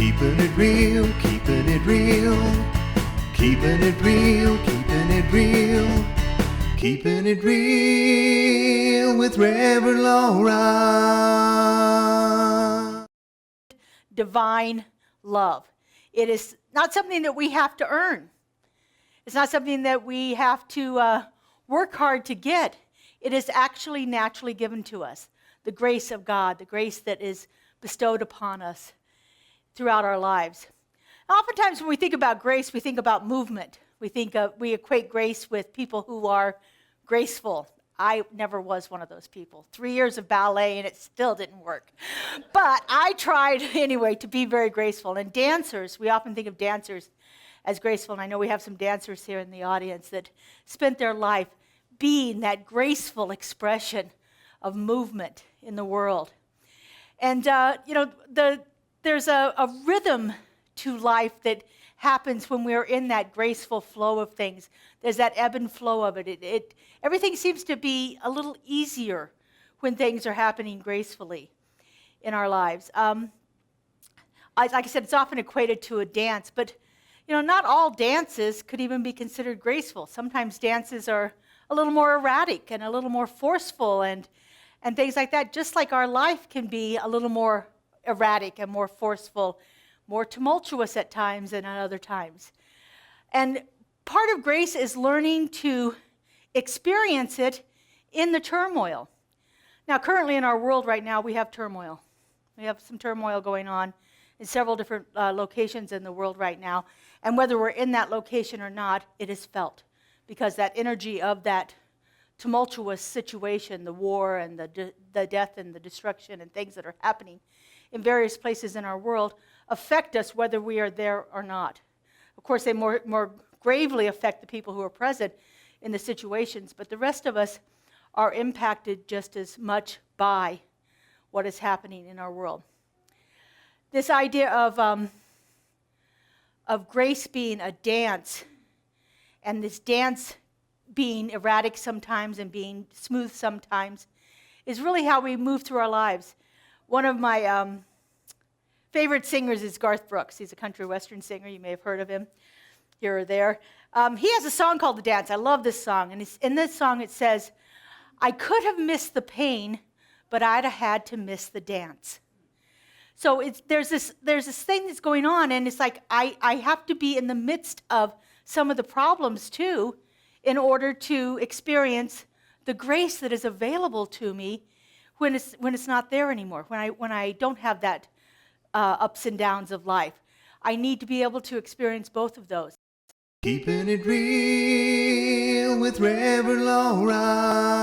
Keeping it real, keeping it real, keeping it real, keeping it real, keeping it real with Reverend Laura. Divine love. It is not something that we have to earn. It's not something that we have to work hard to get. It is actually naturally given to us. The grace of God, the grace that is bestowed upon us throughout our lives. Oftentimes when we think about grace, we think about movement. We equate grace with people who are graceful. I never was one of those people. 3 years of ballet and it still didn't work. But I tried anyway to be very graceful. And dancers, we often think of dancers as graceful. And I know we have some dancers here in the audience that spent their life being that graceful expression of movement in the world. And, there's a rhythm to life that happens when we're in that graceful flow of things. There's that ebb and flow of it. Everything seems to be a little easier when things are happening gracefully in our lives. Like I said, it's often equated to a dance, but not all dances could even be considered graceful. Sometimes dances are a little more erratic and a little more forceful and things like that, just like our life can be a little more erratic and more forceful, more tumultuous at times and at other times. And part of grace is learning to experience it in the turmoil. Now, currently in our world right now, we have turmoil. We have some turmoil going on in several different locations in the world right now. And whether we're in that location or not, it is felt because that energy of that tumultuous situation, the war and the death and the destruction and things that are happening in various places in our world affect us whether we are there or not. Of course, they more gravely affect the people who are present in the situations, but the rest of us are impacted just as much by what is happening in our world. This idea of grace being a dance, and this dance being erratic sometimes and being smooth sometimes, is really how we move through our lives. One of my favorite singers is Garth Brooks. He's a country western singer. You may have heard of him here or there. He has a song called The Dance. I love this song. And in this song it says, I could have missed the pain, but I'd have had to miss the dance. So there's this thing that's going on, and it's like I have to be in the midst of some of the problems too in order to experience the grace that is available to me when it's not there anymore, when I don't have that ups and downs of life. I need to be able to experience both of those. Keeping it real with Reverend Laura.